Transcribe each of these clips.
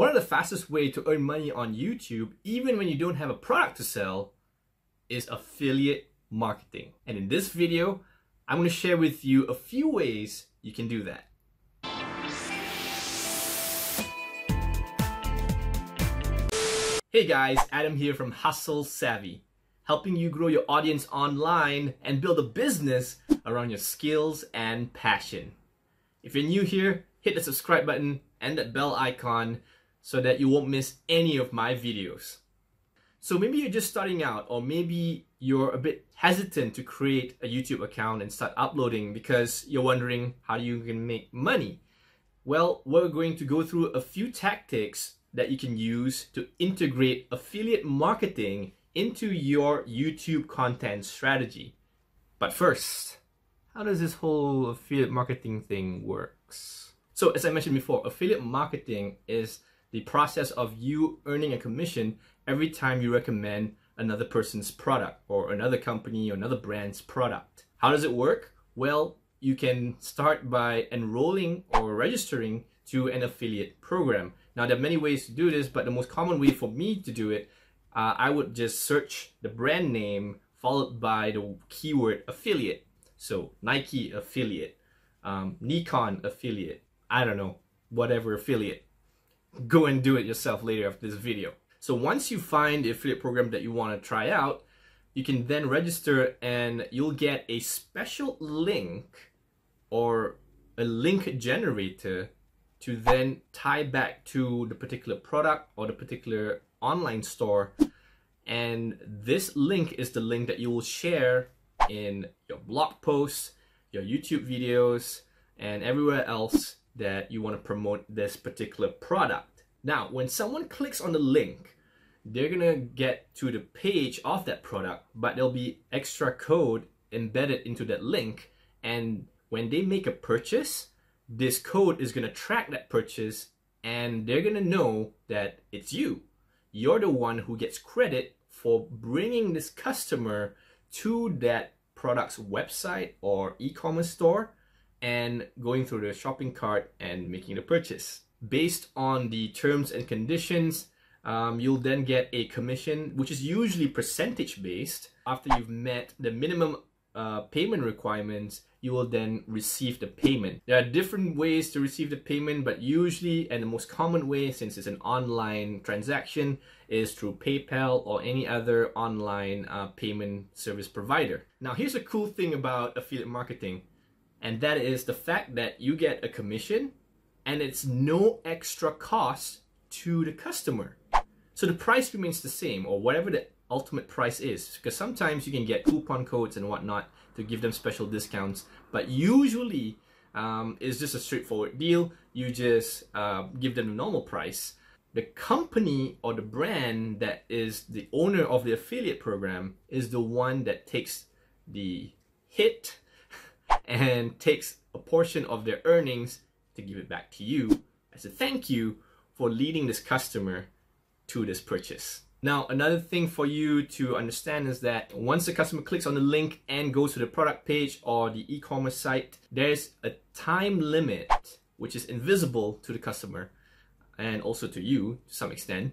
One of the fastest ways to earn money on YouTube, even when you don't have a product to sell, is affiliate marketing. And in this video, I'm going to share with you a few ways you can do that. Hey guys, Adam here from Hustle Savvy, helping you grow your audience online and build a business around your skills and passion. If you're new here, hit the subscribe button and that bell icon so that you won't miss any of my videos. So maybe you're just starting out, or maybe you're a bit hesitant to create a YouTube account and start uploading because you're wondering how you can make money. Well, we're going to go through a few tactics that you can use to integrate affiliate marketing into your YouTube content strategy. But first, how does this whole affiliate marketing thing works? So as I mentioned before, affiliate marketing is the process of you earning a commission every time you recommend another person's product or another company or another brand's product. How does it work? Well, you can start by enrolling or registering to an affiliate program. Now, there are many ways to do this, but the most common way for me to do it, I would just search the brand name followed by the keyword affiliate. So Nike affiliate, Nikon affiliate, I don't know, whatever affiliate. Go and do it yourself later after this video. So once you find the affiliate program that you want to try out, you can then register and you'll get a special link or a link generator to then tie back to the particular product or the particular online store. And this link is the link that you will share in your blog posts, your YouTube videos, and everywhere else that you want to promote this particular product. Now, when someone clicks on the link, they're gonna get to the page of that product, but there'll be extra code embedded into that link. And when they make a purchase, this code is gonna track that purchase and they're gonna know that it's you. You're the one who gets credit for bringing this customer to that product's website or e-commerce store and going through the shopping cart and making the purchase. Based on the terms and conditions, you'll then get a commission, which is usually percentage based. After you've met the minimum payment requirements, you will then receive the payment. There are different ways to receive the payment, but usually, and the most common way, since it's an online transaction, is through PayPal or any other online payment service provider. Now, here's a cool thing about affiliate marketing, and that is the fact that you get a commission and it's no extra cost to the customer. So the price remains the same, or whatever the ultimate price is, because sometimes you can get coupon codes and whatnot to give them special discounts, but usually it's just a straightforward deal. You just give them the normal price. The company or the brand that is the owner of the affiliate program is the one that takes the hit and takes a portion of their earnings to give it back to you as a thank you for leading this customer to this purchase. Now, another thing for you to understand is that once the customer clicks on the link and goes to the product page or the e-commerce site, there's a time limit which is invisible to the customer and also to you to some extent,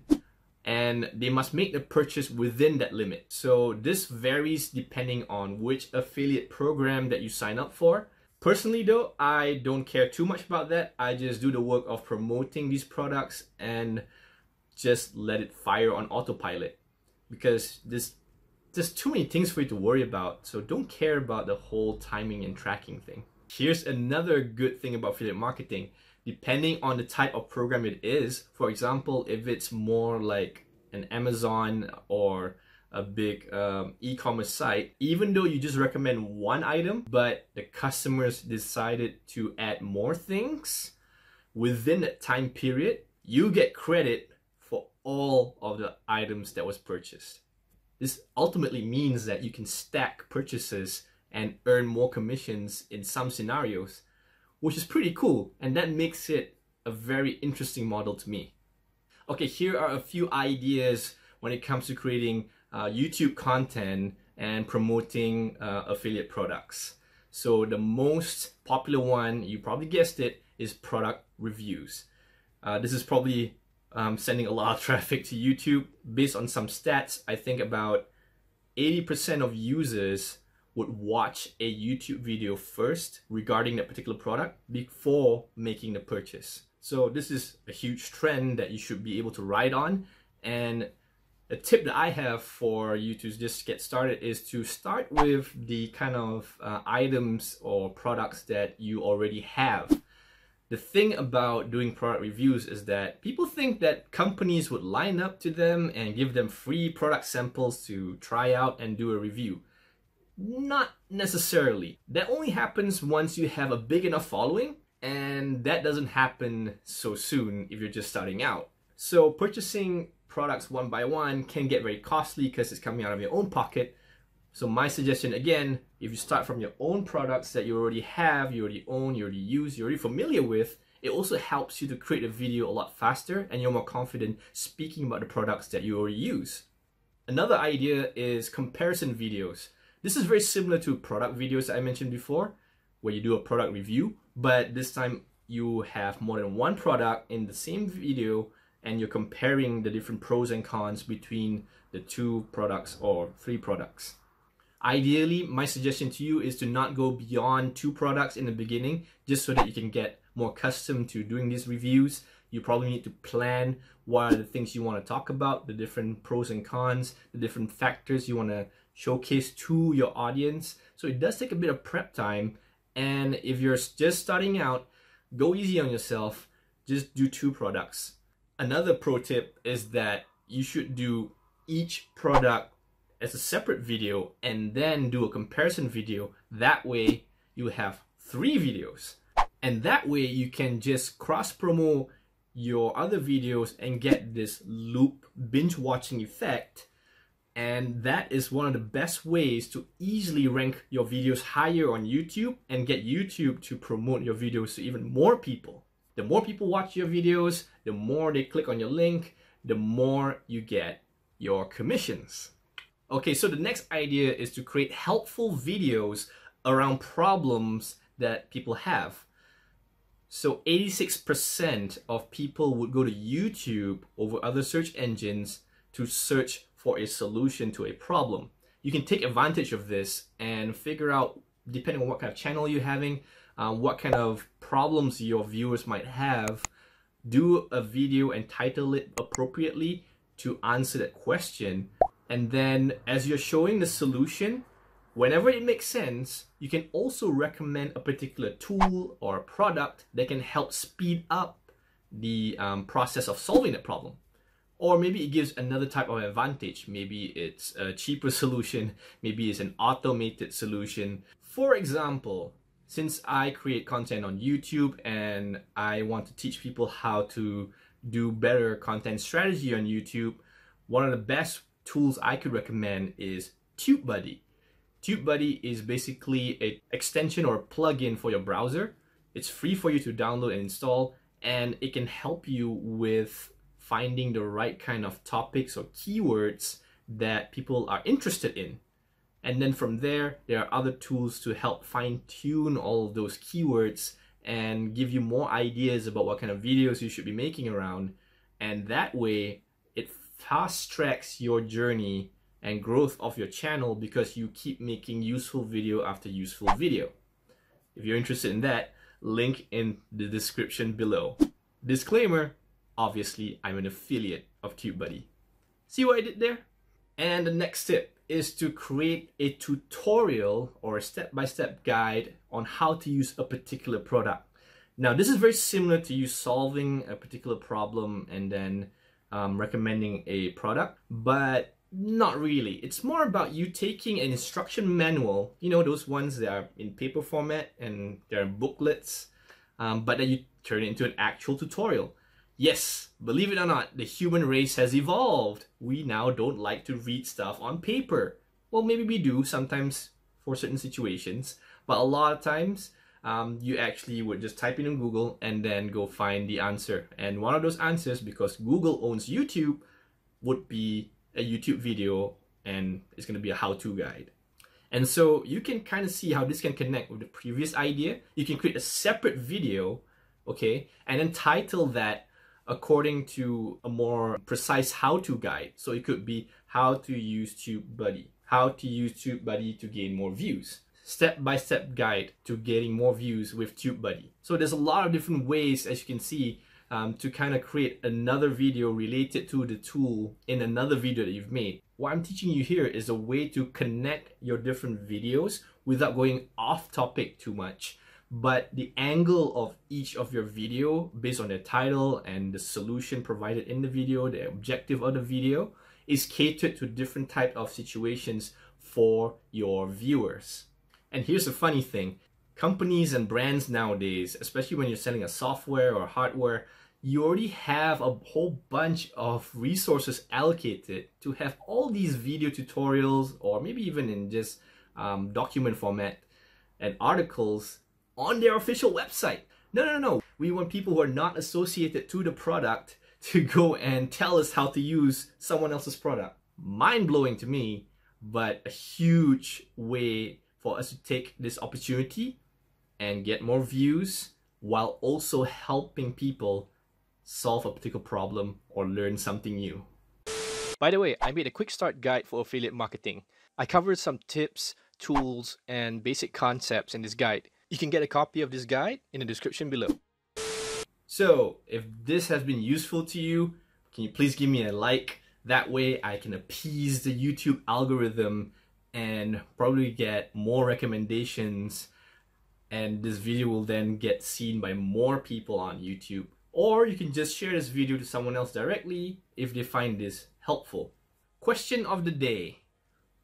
and they must make the purchase within that limit. So this varies depending on which affiliate program that you sign up for. Personally though, I don't care too much about that. I just do the work of promoting these products and just let it fire on autopilot, because there's too many things for you to worry about. So don't care about the whole timing and tracking thing. Here's another good thing about affiliate marketing. Depending on the type of program it is, for example, if it's more like an Amazon or a big e-commerce site, even though you just recommend one item, but the customers decided to add more things within that time period, you get credit for all of the items that was purchased. This ultimately means that you can stack purchases and earn more commissions in some scenarios, which is pretty cool, and that makes it a very interesting model to me. Okay, here are a few ideas when it comes to creating YouTube content and promoting affiliate products. So the most popular one, you probably guessed it, is product reviews. This is probably sending a lot of traffic to YouTube. Based on some stats, I think about 80% of users would watch a YouTube video first regarding that particular product before making the purchase. So this is a huge trend that you should be able to ride on. And a tip that I have for you to just get started is to start with the kind of items or products that you already have. The thing about doing product reviews is that people think that companies would line up to them and give them free product samples to try out and do a review. Not necessarily. That only happens once you have a big enough following, and that doesn't happen so soon if you're just starting out. So purchasing products one by one can get very costly because it's coming out of your own pocket. So my suggestion again, if you start from your own products that you already have, you already own, you already use, you're already familiar with, it also helps you to create a video a lot faster and you're more confident speaking about the products that you already use. Another idea is comparison videos. This is very similar to product videos that I mentioned before, where you do a product review, but this time you have more than one product in the same video and you're comparing the different pros and cons between the two products or three products. Ideally, my suggestion to you is to not go beyond two products in the beginning, just so that you can get more accustomed to doing these reviews. You probably need to plan what are the things you want to talk about, the different pros and cons, the different factors you want to showcase to your audience. So it does take a bit of prep time. And if you're just starting out, go easy on yourself. Just do two products. Another pro tip is that you should do each product as a separate video and then do a comparison video. That way you have three videos. And that way you can just cross-promote your other videos and get this loop binge watching effect. And that is one of the best ways to easily rank your videos higher on YouTube and get YouTube to promote your videos to even more people. The more people watch your videos, the more they click on your link, the more you get your commissions. Okay, so the next idea is to create helpful videos around problems that people have. So 86% of people would go to YouTube over other search engines to search for a solution to a problem. You can take advantage of this and figure out, depending on what kind of channel you're having, what kind of problems your viewers might have, do a video and title it appropriately to answer that question. And then as you're showing the solution, whenever it makes sense, you can also recommend a particular tool or a product that can help speed up the process of solving that problem. Or maybe it gives another type of advantage. Maybe it's a cheaper solution, maybe it's an automated solution. For example, since I create content on YouTube and I want to teach people how to do better content strategy on YouTube, one of the best tools I could recommend is TubeBuddy. TubeBuddy is basically an extension or a plugin for your browser. It's free for you to download and install, and it can help you with finding the right kind of topics or keywords that people are interested in. And then from there are other tools to help fine-tune all of those keywords and give you more ideas about what kind of videos you should be making around. And that way, it fast-tracks your journey and growth of your channel because you keep making useful video after useful video. If you're interested in that, link in the description below. Disclaimer, obviously I'm an affiliate of TubeBuddy. See what I did there? And the next tip is to create a tutorial or a step-by-step guide on how to use a particular product. Now this is very similar to you solving a particular problem and then recommending a product, but not really. It's more about you taking an instruction manual, you know, those ones that are in paper format and they're booklets, but then you turn it into an actual tutorial. Yes, believe it or not, the human race has evolved. We now don't like to read stuff on paper. Well, maybe we do sometimes for certain situations, but a lot of times you actually would just type in on Google and then go find the answer. And one of those answers, because Google owns YouTube, would be a YouTube video, and it's going to be a how-to guide. And so you can kind of see how this can connect with the previous idea. You can create a separate video, okay, and then title that according to a more precise how-to guide. So it could be how to use TubeBuddy, how to use TubeBuddy to gain more views, step-by-step guide to getting more views with TubeBuddy. So there's a lot of different ways, as you can see, to kind of create another video related to the tool in another video that you've made. What I'm teaching you here is a way to connect your different videos without going off topic too much. But the angle of each of your video, based on the title and the solution provided in the video, the objective of the video, is catered to different type of situations for your viewers. And here's the funny thing. Companies and brands nowadays, especially when you're selling a software or hardware, you already have a whole bunch of resources allocated to have all these video tutorials, or maybe even in just document format and articles on their official website. No. We want people who are not associated to the product to go and tell us how to use someone else's product. Mind-blowing to me, but a huge way for us to take this opportunity and get more views while also helping people solve a particular problem or learn something new. By the way, I made a quick start guide for affiliate marketing. I covered some tips, tools, and basic concepts in this guide. You can get a copy of this guide in the description below. So if this has been useful to you, can you please give me a like? That way I can appease the YouTube algorithm and probably get more recommendations, and this video will then get seen by more people on YouTube. Or you can just share this video to someone else directly if they find this helpful. Question of the day: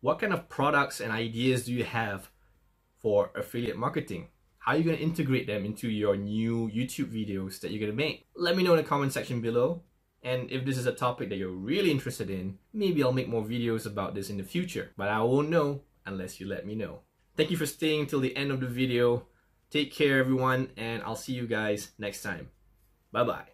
what kind of products and ideas do you have for affiliate marketing? How are you going to integrate them into your new YouTube videos that you're going to make? Let me know in the comment section below. And if this is a topic that you're really interested in, maybe I'll make more videos about this in the future. But I won't know unless you let me know. Thank you for staying till the end of the video. Take care, everyone, and I'll see you guys next time. Bye-bye.